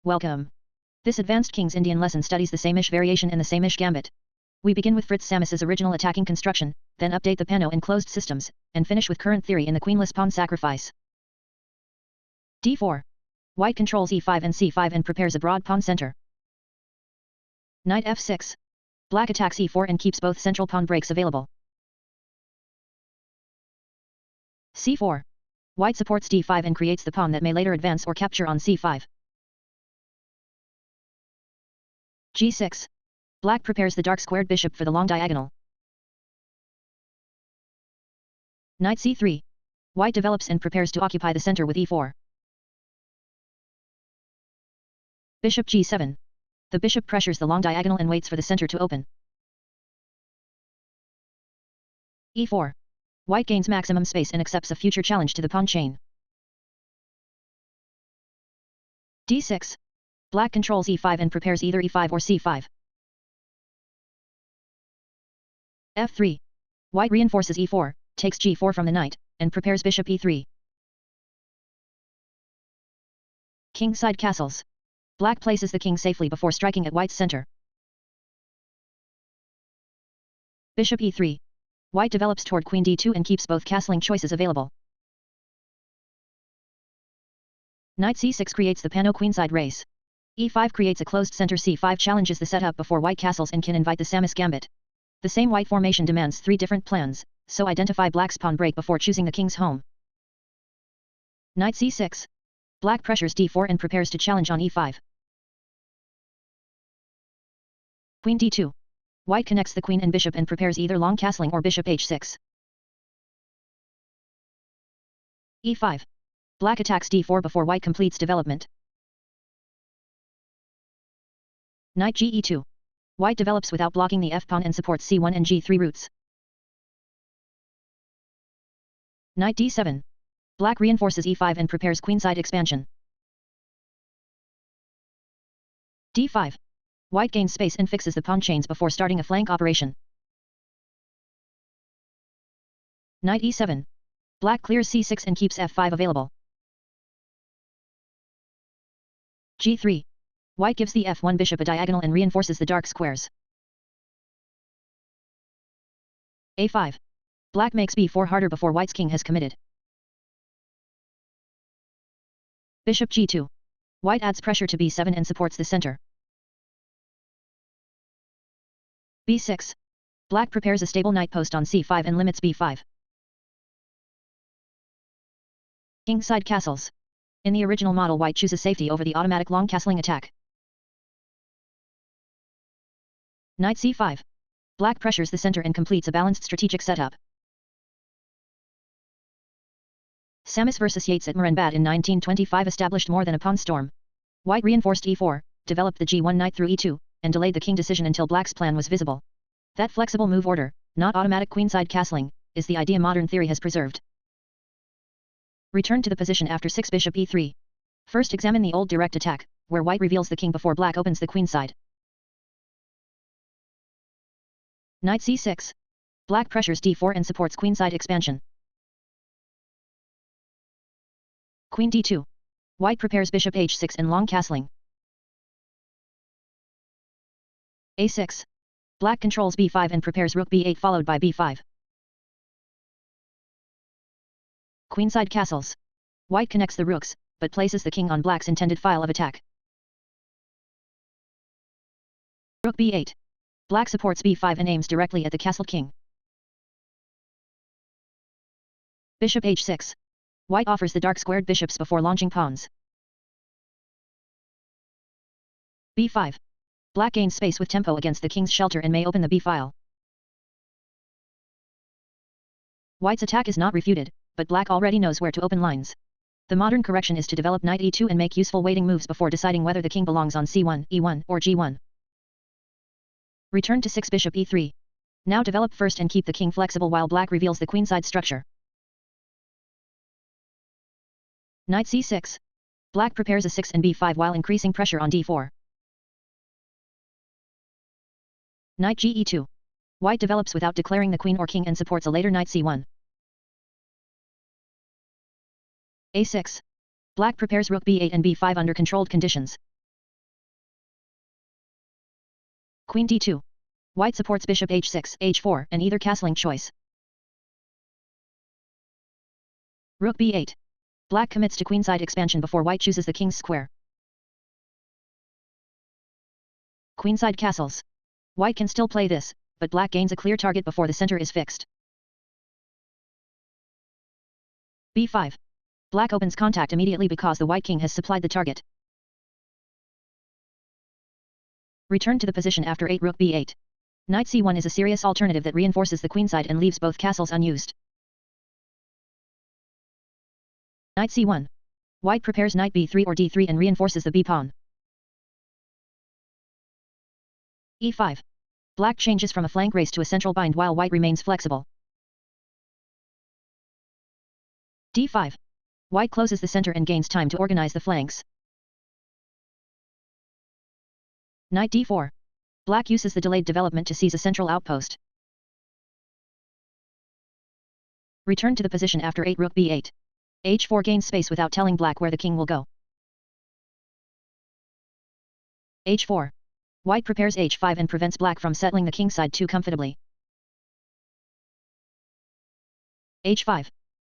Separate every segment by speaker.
Speaker 1: Welcome. This advanced King's Indian lesson studies the Saemisch variation in the Saemisch Gambit. We begin with Fritz Samisch's original attacking construction, then update the Pano in closed systems, and finish with current theory in the queenless pawn sacrifice. d4. White controls e5 and c5 and prepares a broad pawn center. Knight f6. Black attacks e4 and keeps both central pawn breaks available. c4. White supports d5 and creates the pawn that may later advance or capture on c5. g6. Black prepares the dark squared bishop for the long diagonal. Knight c3. White develops and prepares to occupy the center with e4. Bishop g7. The bishop pressures the long diagonal and waits for the center to open. e4. White gains maximum space and accepts a future challenge to the pawn chain. d6. Black controls e5 and prepares either e5 or c5. f3. White reinforces e4, takes g4 from the knight, and prepares bishop e3. Kingside castles. Black places the king safely before striking at white's center. Bishop e3. White develops toward queen d2 and keeps both castling choices available. Knight c6 creates the Pano queenside race. e5 creates a closed center. c5 challenges the setup before white castles and can invite the Saemisch Gambit. The same white formation demands three different plans, so identify black's pawn break before choosing the king's home. Knight c6. Black pressures d4 and prepares to challenge on e5. Queen d2. White connects the queen and bishop and prepares either long castling or bishop h6. e5. Black attacks d4 before white completes development. Knight ge2. White develops without blocking the f-pawn and supports c1 and g3 routes. Knight d7. Black reinforces e5 and prepares queenside expansion. d5. White gains space and fixes the pawn chains before starting a flank operation. Knight e7. Black clears c6 and keeps f5 available. g3. White gives the f1 bishop a diagonal and reinforces the dark squares. a5. Black makes b4 harder before white's king has committed. Bishop g2. White adds pressure to b7 and supports the center. b6. Black prepares a stable knight post on c5 and limits b5. Kingside castles. In the original model, white chooses safety over the automatic long castling attack. Knight c5. Black pressures the center and completes a balanced strategic setup. Samis vs Yates at Morenbad in 1925 established more than a pawn storm. White reinforced e4, developed the g1 knight through e2, and delayed the king decision until black's plan was visible. That flexible move order, not automatic queenside castling, is the idea modern theory has preserved. Return to the position after 6 bishop e3. First examine the old direct attack, where white reveals the king before black opens the queenside. Knight c6. Black pressures d4 and supports queenside expansion. Queen d2. White prepares bishop h6 and long castling. a6. Black controls b5 and prepares rook b8 followed by b5. Queenside castles. White connects the rooks, but places the king on black's intended file of attack. Rook b8. Black supports b5 and aims directly at the castled king. Bishop h6. White offers the dark squared bishops before launching pawns. b5. Black gains space with tempo against the king's shelter and may open the b-file. White's attack is not refuted, but black already knows where to open lines. The modern correction is to develop knight e2 and make useful waiting moves before deciding whether the king belongs on c1, e1, or g1. Return to 6 bishop e3. Now develop first and keep the king flexible while black reveals the queenside structure. Knight c6. Black prepares a 6 and b5 while increasing pressure on d4. Knight ge2. White develops without declaring the queen or king and supports a later knight c1. a6. Black prepares rook b8 and b5 under controlled conditions. Queen d2. White supports bishop h6, h4, and either castling choice. Rook b8. Black commits to queenside expansion before white chooses the king's square. Queenside castles. White can still play this, but black gains a clear target before the center is fixed. b5. Black opens contact immediately because the white king has supplied the target. Return to the position after 8 rook b8. Knight c1 is a serious alternative that reinforces the queenside and leaves both castles unused. Knight c1. White prepares knight b3 or d3 and reinforces the b-pawn. e5. Black changes from a flank race to a central bind while white remains flexible. d5. White closes the center and gains time to organize the flanks. Knight d4. Black uses the delayed development to seize a central outpost. Return to the position after 8 rook b8. h4 gains space without telling black where the king will go. h4. White prepares h5 and prevents black from settling the king side too comfortably. h5.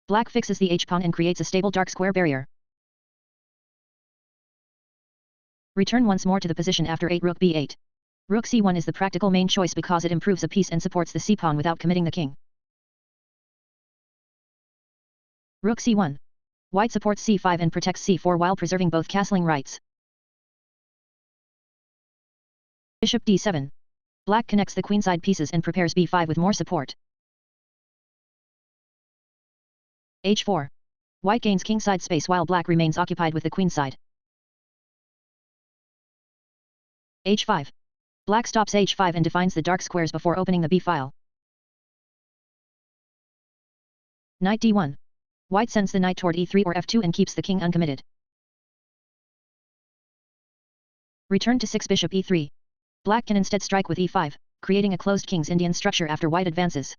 Speaker 1: Black fixes the h-pawn and creates a stable dark square barrier. Return once more to the position after 8 rook b8. Rook c1 is the practical main choice because it improves a piece and supports the c-pawn without committing the king. Rook c1. White supports c5 and protects c4 while preserving both castling rights. Bishop d7. Black connects the queenside pieces and prepares b5 with more support. h4. White gains kingside space while black remains occupied with the queenside. h5. Black stops h5 and defines the dark squares before opening the b-file. Knight d1. White sends the knight toward e3 or f2 and keeps the king uncommitted. Return to 6 bishop e3. Black can instead strike with e5, creating a closed King's Indian structure after white advances.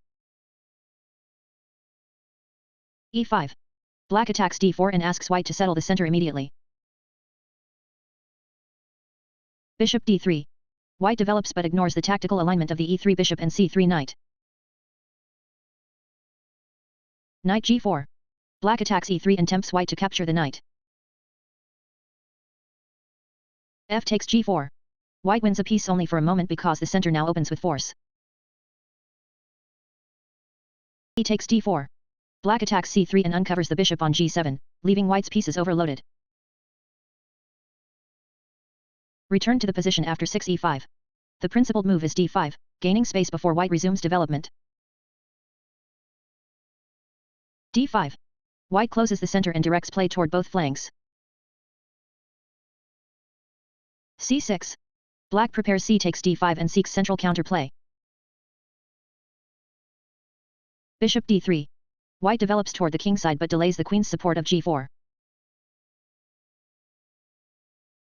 Speaker 1: e5. Black attacks d4 and asks white to settle the center immediately. Bishop d3. White develops but ignores the tactical alignment of the e3 bishop and c3 knight. Knight g4. Black attacks e3 and tempts white to capture the knight. F takes g4. White wins a piece only for a moment because the center now opens with force. E takes d4. Black attacks c3 and uncovers the bishop on g7, leaving white's pieces overloaded. Return to the position after 6 e5. The principled move is d5, gaining space before white resumes development. d5. White closes the center and directs play toward both flanks. c6. Black prepares c takes d5 and seeks central counterplay. Bishop d3. White develops toward the king side but delays the queen's support of g4.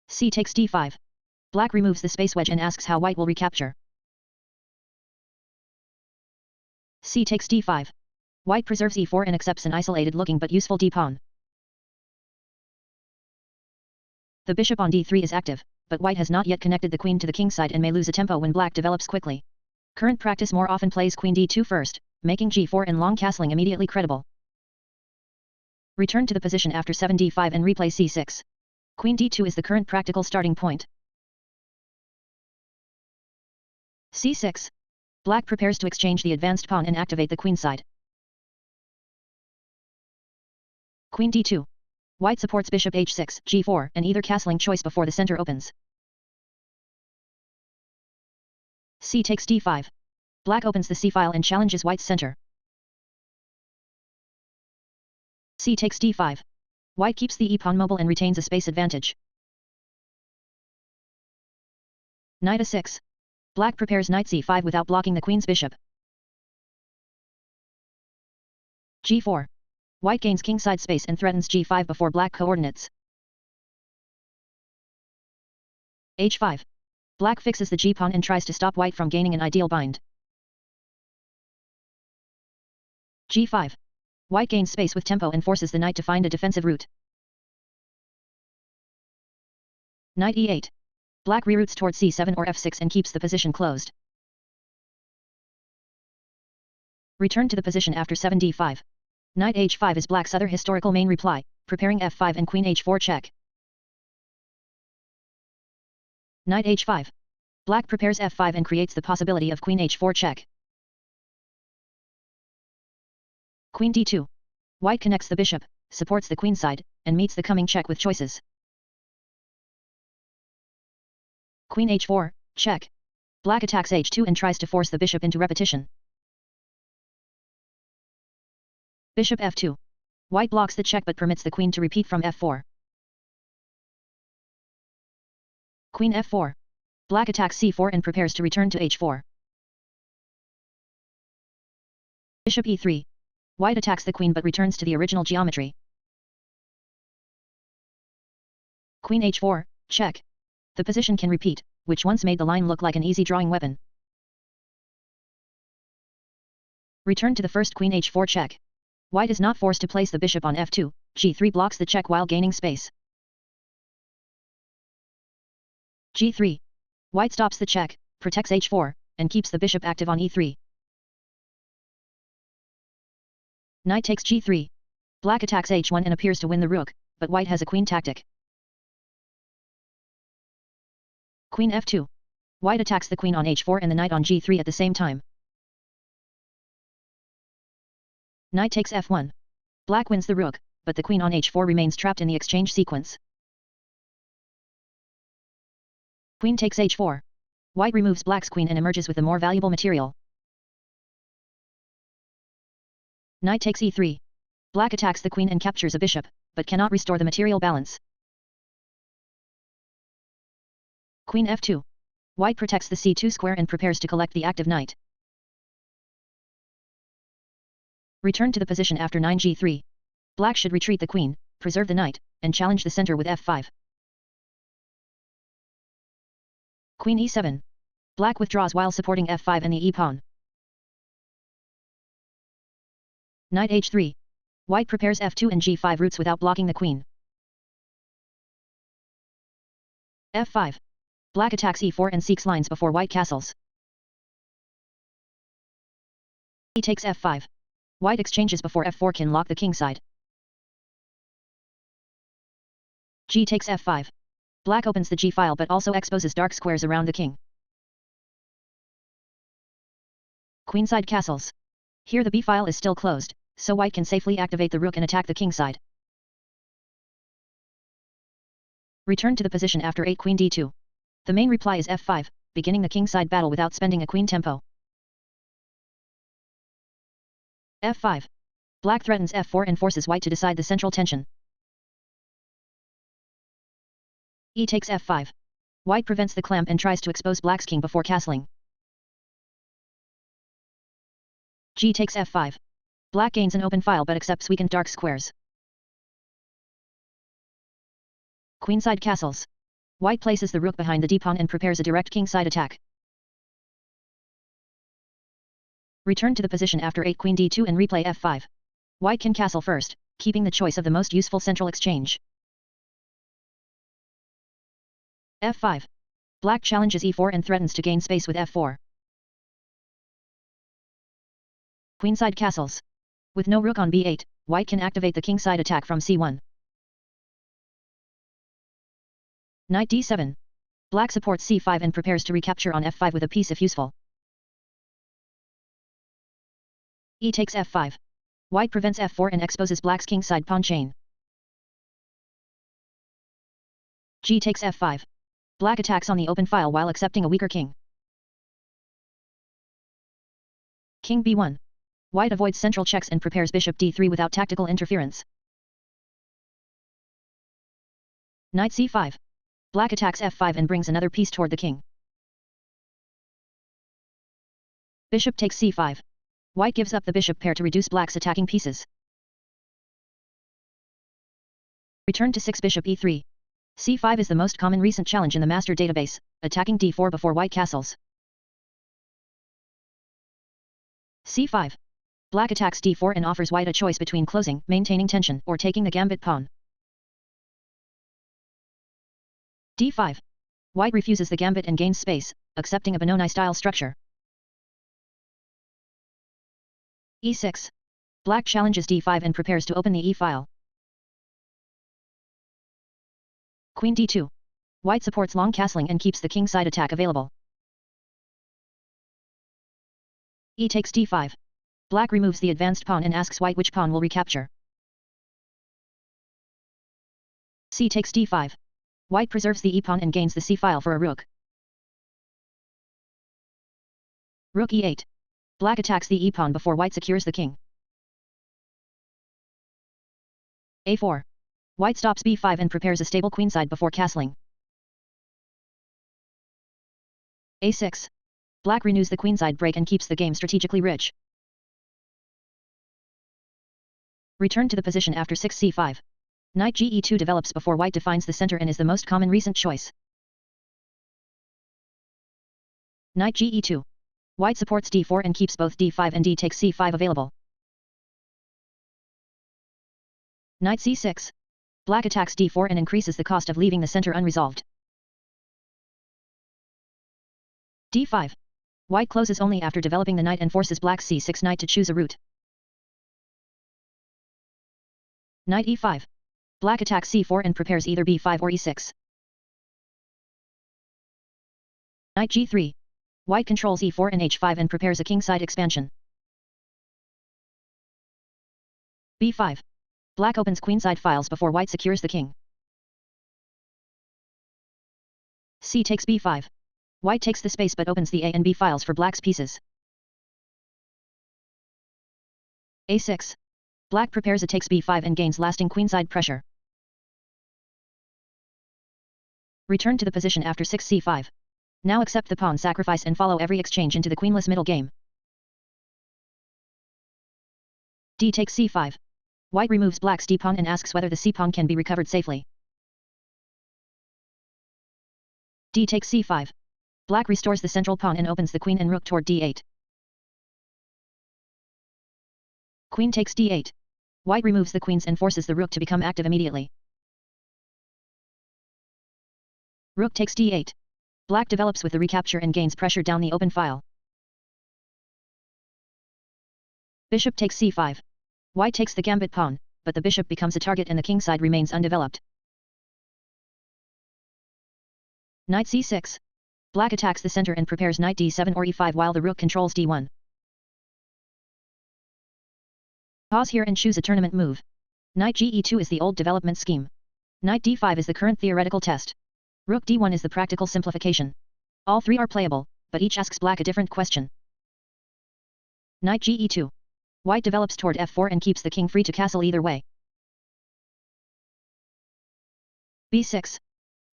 Speaker 1: C takes d5. Black removes the space wedge and asks how white will recapture. C takes d5. White preserves e4 and accepts an isolated-looking but useful d-pawn. The bishop on d3 is active, but white has not yet connected the queen to the king side and may lose a tempo when black develops quickly. Current practice more often plays queen d2 first, making g4 and long castling immediately credible. Return to the position after 7 d5 and replay c6. Queen d2 is the current practical starting point. c6. Black prepares to exchange the advanced pawn and activate the queenside. Queen d2. White supports bishop h6, g4, and either castling choice before the center opens. C takes d5. Black opens the c-file and challenges white's center. C takes d5. White keeps the e-pawn mobile and retains a space advantage. Knight a6. Black prepares knight c5 without blocking the queen's bishop. g4. White gains kingside space and threatens g5 before black coordinates. h5. Black fixes the g-pawn and tries to stop white from gaining an ideal bind. g5. White gains space with tempo and forces the knight to find a defensive route. Knight e8. Black reroutes toward c7 or f6 and keeps the position closed. Return to the position after 7d5. Knight h5 is Black's other historical main reply, preparing f5 and Queen h4 check. Knight h5. Black prepares f5 and creates the possibility of Queen h4 check. Queen d2. White connects the bishop, supports the queen side, and meets the coming check with choices. Queen h4, check. Black attacks h2 and tries to force the bishop into repetition. Bishop f2. White blocks the check but permits the queen to repeat from f4. Queen f4. Black attacks c4 and prepares to return to h4. Bishop e3. White attacks the queen but returns to the original geometry. Queen h4, check. The position can repeat, which once made the line look like an easy drawing weapon. Return to the first Queen h4 check. White is not forced to place the bishop on f2, g3 blocks the check while gaining space. g3. White stops the check, protects h4, and keeps the bishop active on e3. Knight takes g3. Black attacks h1 and appears to win the rook, but white has a queen tactic. Queen f2. White attacks the queen on h4 and the knight on g3 at the same time. Knight takes f1. Black wins the rook, but the queen on h4 remains trapped in the exchange sequence. Queen takes h4. White removes Black's queen and emerges with the more valuable material. Knight takes e3. Black attacks the queen and captures a bishop, but cannot restore the material balance. Queen f2. White protects the c2 square and prepares to collect the active knight. Return to the position after 9g3. Black should retreat the queen, preserve the knight, and challenge the center with f5. Queen e7. Black withdraws while supporting f5 and the e-pawn. Knight h3. White prepares f2 and g5 routes without blocking the queen. f5. Black attacks e4 and seeks lines before white castles. E takes f5. White exchanges before f4 can lock the king side. G takes f5. Black opens the g-file but also exposes dark squares around the king. Queenside castles. Here the b-file is still closed, so white can safely activate the rook and attack the king side. Return to the position after 8 Queen d2. The main reply is f5, beginning the kingside battle without spending a queen tempo. f5. Black threatens f4 and forces white to decide the central tension. E takes f5. White prevents the clamp and tries to expose Black's king before castling. G takes f5. Black gains an open file but accepts weakened dark squares. Queenside castles. White places the rook behind the d-pawn and prepares a direct kingside attack. Return to the position after 8 Queen d2 and replay f5. White can castle first, keeping the choice of the most useful central exchange. f5. Black challenges e4 and threatens to gain space with f4. Queenside castles. With no rook on b8, white can activate the kingside attack from c1. Knight d7. Black supports c5 and prepares to recapture on f5 with a piece if useful. E takes f5. White prevents f4 and exposes Black's kingside pawn chain. G takes f5. Black attacks on the open file while accepting a weaker king. King b1. White avoids central checks and prepares bishop d3 without tactical interference. Knight c5. Black attacks f5 and brings another piece toward the king. Bishop takes c5. White gives up the bishop pair to reduce Black's attacking pieces. Return to 6 Bishop e3. c5 is the most common recent challenge in the master database, attacking d4 before white castles. c5. Black attacks d4 and offers white a choice between closing, maintaining tension, or taking the gambit pawn. d5. White refuses the gambit and gains space, accepting a Benoni-style structure. e6. Black challenges d5 and prepares to open the e-file. Queen d2. White supports long castling and keeps the kingside attack available. E takes d5. Black removes the advanced pawn and asks white which pawn will recapture. C takes d5. White preserves the e-pawn and gains the c-file for a rook. Rook e8. Black attacks the e-pawn before white secures the king. a4. White stops b5 and prepares a stable queenside before castling. a6. Black renews the queenside break and keeps the game strategically rich. Return to the position after 6c5. Knight ge2 develops before white defines the center and is the most common recent choice. Knight ge2. White supports d4 and keeps both d5 and d takes c5 available. Knight c6. Black attacks d4 and increases the cost of leaving the center unresolved. d5. White closes only after developing the knight and forces black c6 knight to choose a route. Knight e5. Black attacks c4 and prepares either b5 or e6. Knight g3. White controls e4 and h5 and prepares a kingside expansion. b5. Black opens queenside files before white secures the king. C takes b5. White takes the space but opens the a and b files for black's pieces. a6. Black prepares a takes b5 and gains lasting queenside pressure. Return to the position after 6c5. Now accept the pawn sacrifice and follow every exchange into the queenless middle game. D takes c5. White removes black's d-pawn and asks whether the c-pawn can be recovered safely. D takes c5. Black restores the central pawn and opens the queen and rook toward d8. Queen takes d8. White removes the queens and forces the rook to become active immediately. Rook takes d8. Black develops with the recapture and gains pressure down the open file. Bishop takes c5. White takes the gambit pawn, but the bishop becomes a target and the kingside remains undeveloped. Knight c6. Black attacks the center and prepares knight d7 or e5 while the rook controls d1. Pause here and choose a tournament move. Knight ge2 is the old development scheme. Knight d5 is the current theoretical test. Rook d1 is the practical simplification. All three are playable, but each asks black a different question. Knight ge2. White develops toward f4 and keeps the king free to castle either way. b6.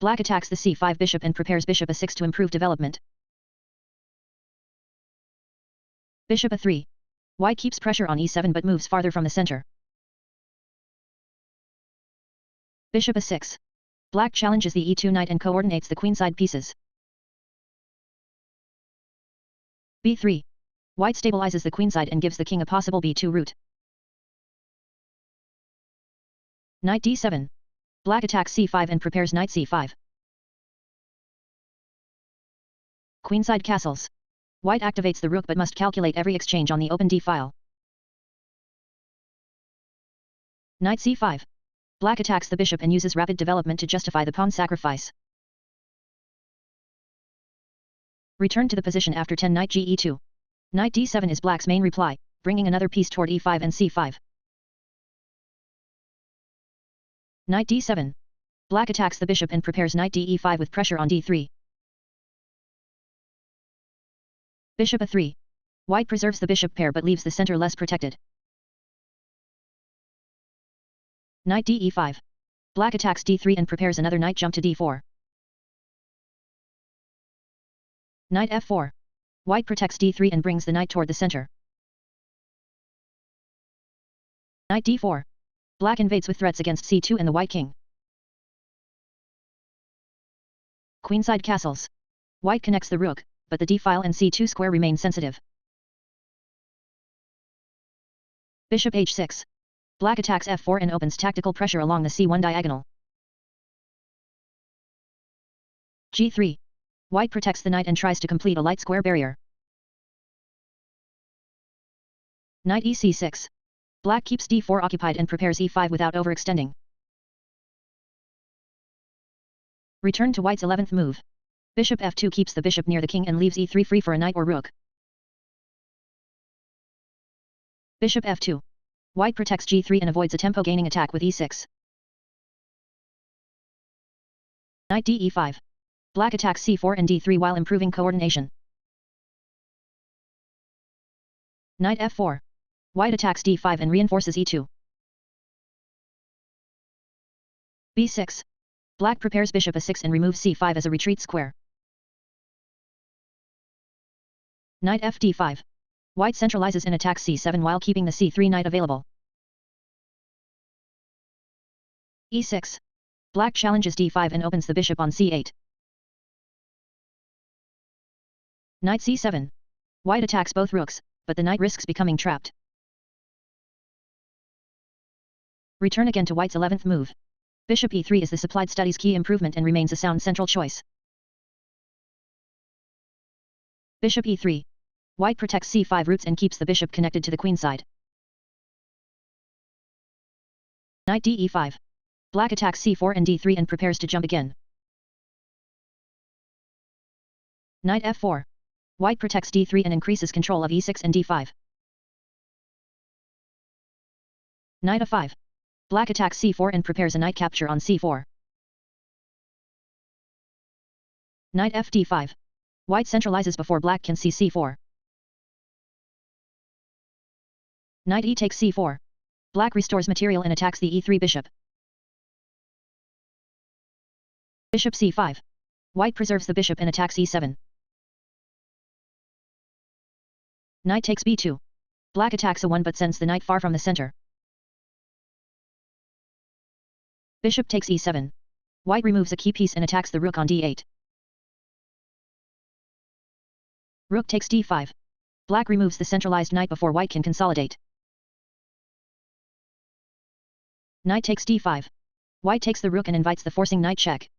Speaker 1: Black attacks the c5 bishop and prepares bishop a6 to improve development. Bishop a3. White keeps pressure on e7 but moves farther from the center. Bishop a6. Black challenges the e2 knight and coordinates the queenside pieces. b3. White stabilizes the queenside and gives the king a possible b2 route. Knight d7. Black attacks c5 and prepares knight c5. Queenside castles. White activates the rook but must calculate every exchange on the open d-file. Knight c5. Black attacks the bishop and uses rapid development to justify the pawn sacrifice. Return to the position after 10 knight ge2. Knight d7 is black's main reply, bringing another piece toward e5 and c5. Knight d7. Black attacks the bishop and prepares knight de5 with pressure on d3. Bishop a3. White preserves the bishop pair but leaves the center less protected. Knight de5. Black attacks d3 and prepares another knight jump to d4. Knight f4. White protects d3 and brings the knight toward the center. Knight d4. Black invades with threats against c2 and the white king. Queenside castles. White connects the rook, but the d-file and c2 square remain sensitive. Bishop h6. Black attacks f4 and opens tactical pressure along the c1 diagonal. g3. White protects the knight and tries to complete a light square barrier. Knight ec6. Black keeps d4 occupied and prepares e5 without overextending. Return to white's 11th move. Bishop f2 keeps the bishop near the king and leaves e3 free for a knight or rook. Bishop f2. White protects g3 and avoids a tempo-gaining attack with e6. Knight d e5. Black attacks c4 and d3 while improving coordination. Knight f4. White attacks d5 and reinforces e2. b6. Black prepares bishop a6 and removes c5 as a retreat square. Knight fd5. White centralizes and attacks c7 while keeping the c3 knight available. e6. Black challenges d5 and opens the bishop on c8. Knight c7. White attacks both rooks, but the knight risks becoming trapped. Return again to white's 11th move. Bishop e3 is the supplied studies key improvement and remains a sound central choice. Bishop e3. White protects c5 roots and keeps the bishop connected to the queenside. Knight d e5. Black attacks c4 and d3 and prepares to jump again. Knight f4. White protects d3 and increases control of e6 and d5. Knight a5. Black attacks c4 and prepares a knight capture on c4. Knight fd5. White centralizes before black can see c4. Knight e takes c4. Black restores material and attacks the e3 bishop. Bishop c5. White preserves the bishop and attacks e7. Knight takes b2. Black attacks a1 but sends the knight far from the center. Bishop takes e7. White removes a key piece and attacks the rook on d8. Rook takes d5. Black removes the centralized knight before white can consolidate. Knight takes d5. White takes the rook and invites the forcing knight check.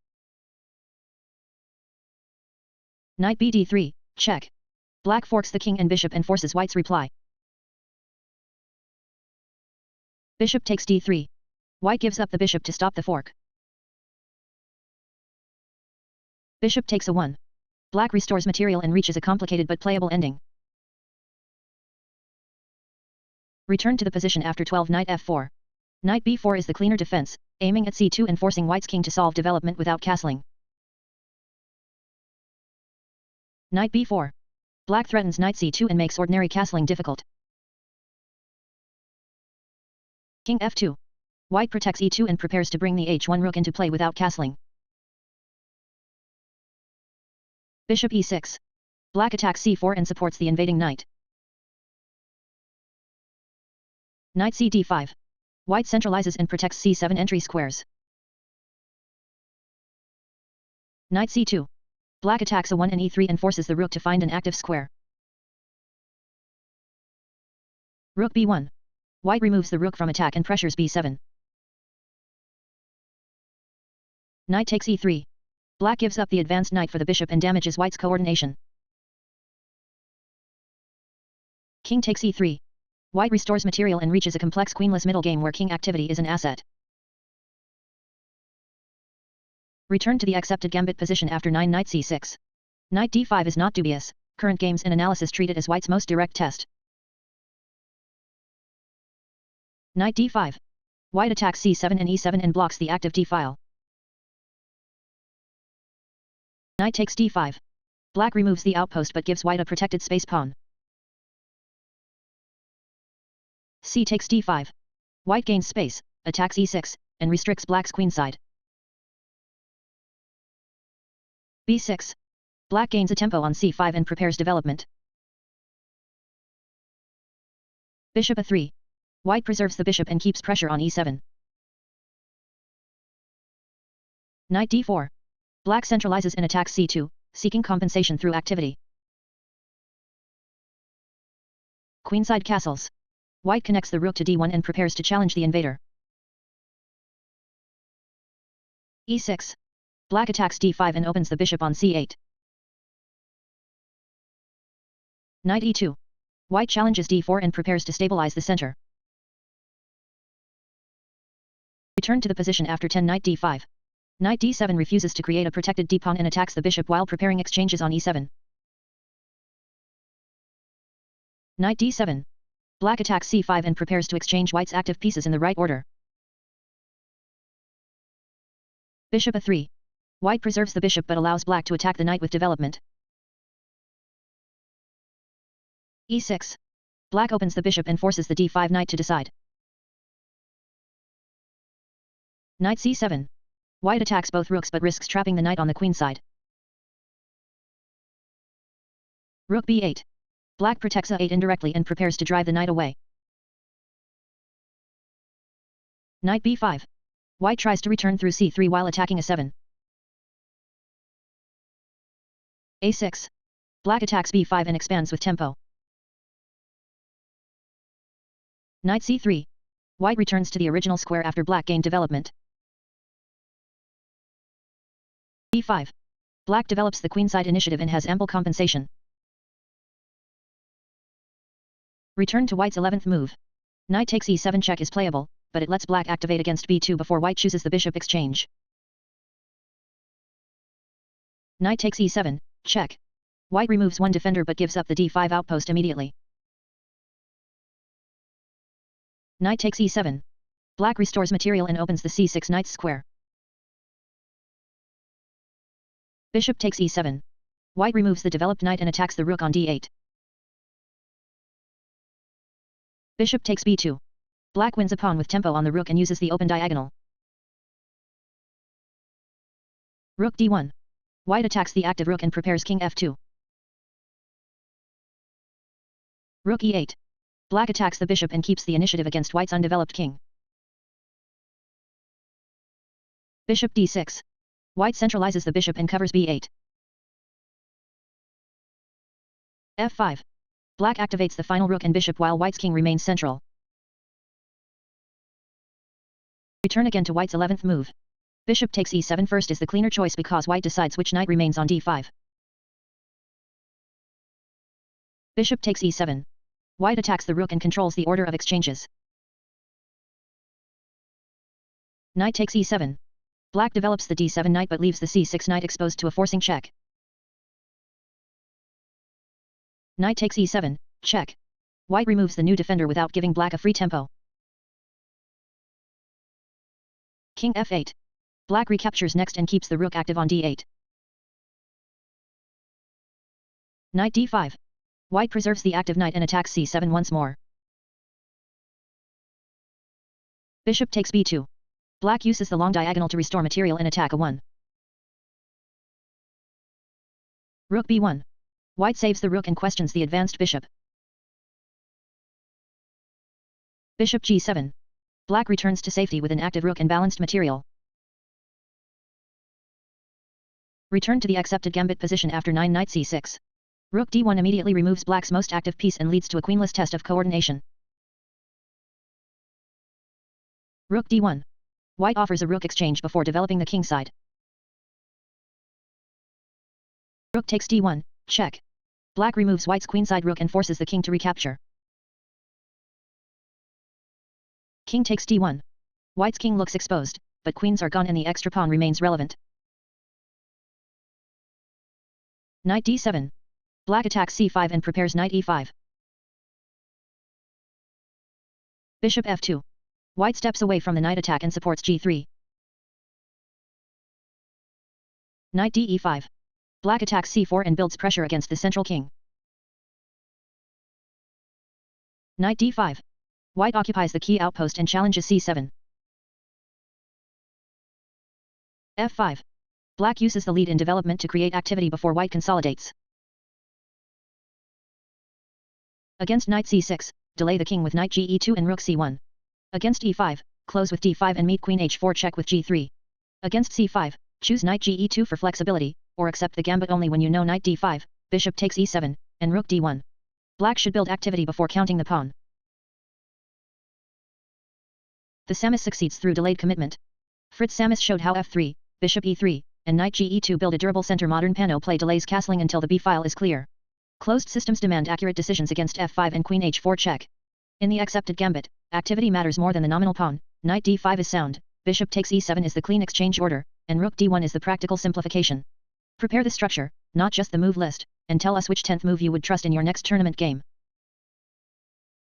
Speaker 1: Knight bd3, check. Black forks the king and bishop and forces white's reply. Bishop takes d3. White gives up the bishop to stop the fork. Bishop takes a1. Black restores material and reaches a complicated but playable ending. Return to the position after 12. Knight f4. Knight b4 is the cleaner defense, aiming at c2 and forcing white's king to solve development without castling. Knight b4. Black threatens knight c2 and makes ordinary castling difficult. King f2. White protects e2 and prepares to bring the h1 rook into play without castling. Bishop e6. Black attacks c4 and supports the invading knight. Knight cd5. White centralizes and protects c7 entry squares. Knight c2. Black attacks a1 and e3 and forces the rook to find an active square. Rook b1. White removes the rook from attack and pressures b7. Knight takes e3. Black gives up the advanced knight for the bishop and damages white's coordination. King takes e3. White restores material and reaches a complex queenless middle game where king activity is an asset. Return to the accepted gambit position after 9. Knight c6. Knight d5 is not dubious, current games and analysis treat it as white's most direct test. Knight d5. White attacks c7 and e7 and blocks the active d-file. Knight takes d5. Black removes the outpost but gives white a protected space pawn. C takes d5. White gains space, attacks e6, and restricts black's queenside. b6. Black gains a tempo on c5 and prepares development. Bishop a3. White preserves the bishop and keeps pressure on e7. Knight d4. Black centralizes and attacks c2, seeking compensation through activity. Queenside castles. White connects the rook to d1 and prepares to challenge the invader. e6. Black attacks d5 and opens the bishop on c8. Knight e2. White challenges d4 and prepares to stabilize the center. Return to the position after 10 knight d5. Knight d7 refuses to create a protected d-pawn and attacks the bishop while preparing exchanges on e7. Knight d7. Black attacks c5 and prepares to exchange white's active pieces in the right order. Bishop a3. White preserves the bishop but allows black to attack the knight with development. e6. Black opens the bishop and forces the d5 knight to decide. Knight c7. White attacks both rooks but risks trapping the knight on the queen side. Rook b8. Black protects a8 indirectly and prepares to drive the knight away. Knight b5. White tries to return through c3 while attacking a7. a6. Black attacks b5 and expands with tempo. Knight c3. White returns to the original square after black gained development. e5. Black develops the queenside initiative and has ample compensation. Return to white's 11th move. Knight takes e7 check is playable, but it lets black activate against b2 before white chooses the bishop exchange. Knight takes e7, check. White removes one defender but gives up the d5 outpost immediately. Knight takes e7. Black restores material and opens the c6 knight's square. Bishop takes e7. White removes the developed knight and attacks the rook on d8. Bishop takes b2. Black wins a pawn with tempo on the rook and uses the open diagonal. Rook d1. White attacks the active rook and prepares king f2. Rook e8. Black attacks the bishop and keeps the initiative against white's undeveloped king. Bishop d6. White centralizes the bishop and covers b8. f5. Black activates the final rook and bishop while white's king remains central. Return again to white's 11th move. Bishop takes e7 first is the cleaner choice because white decides which knight remains on d5. Bishop takes e7. White attacks the rook and controls the order of exchanges. Knight takes e7. Black develops the d7 knight but leaves the c6 knight exposed to a forcing check. Knight takes e7, check. White removes the new defender without giving black a free tempo. King f8. Black recaptures next and keeps the rook active on d8. Knight d5. White preserves the active knight and attacks c7 once more. Bishop takes b2. Black uses the long diagonal to restore material and attack a1. Rook b1. White saves the rook and questions the advanced bishop. Bishop g7. Black returns to safety with an active rook and balanced material. Return to the accepted gambit position after 9 knight c6. Rook d1 immediately removes black's most active piece and leads to a queenless test of coordination. Rook d1. White offers a rook exchange before developing the king side. Rook takes d1, check. Black removes white's queenside rook and forces the king to recapture. King takes d1. White's king looks exposed, but queens are gone and the extra pawn remains relevant. Knight d7. Black attacks c5 and prepares knight e5. Bishop f2. White steps away from the knight attack and supports g3. Knight d5. Black attacks c4 and builds pressure against the central king. Knight d5. White occupies the key outpost and challenges c7. f5. Black uses the lead in development to create activity before white consolidates. Against knight c6, delay the king with knight ge2 and rook c1. Against e5, close with d5 and meet queen h4 check with g3. Against c5, choose knight ge2 for flexibility, or accept the gambit only when you know knight d5, bishop takes e7, and rook d1. Black should build activity before counting the pawn. The Saemisch succeeds through delayed commitment. Fritz Saemisch showed how f3, bishop e3, and knight ge2 build a durable center. Modern Pano play delays castling until the b file is clear. Closed systems demand accurate decisions against f5 and queen h4 check. In the accepted gambit, activity matters more than the nominal pawn. Knight d5 is sound, bishop takes e7 is the clean exchange order, and rook d1 is the practical simplification. Prepare the structure, not just the move list, and tell us which 10th move you would trust in your next tournament game.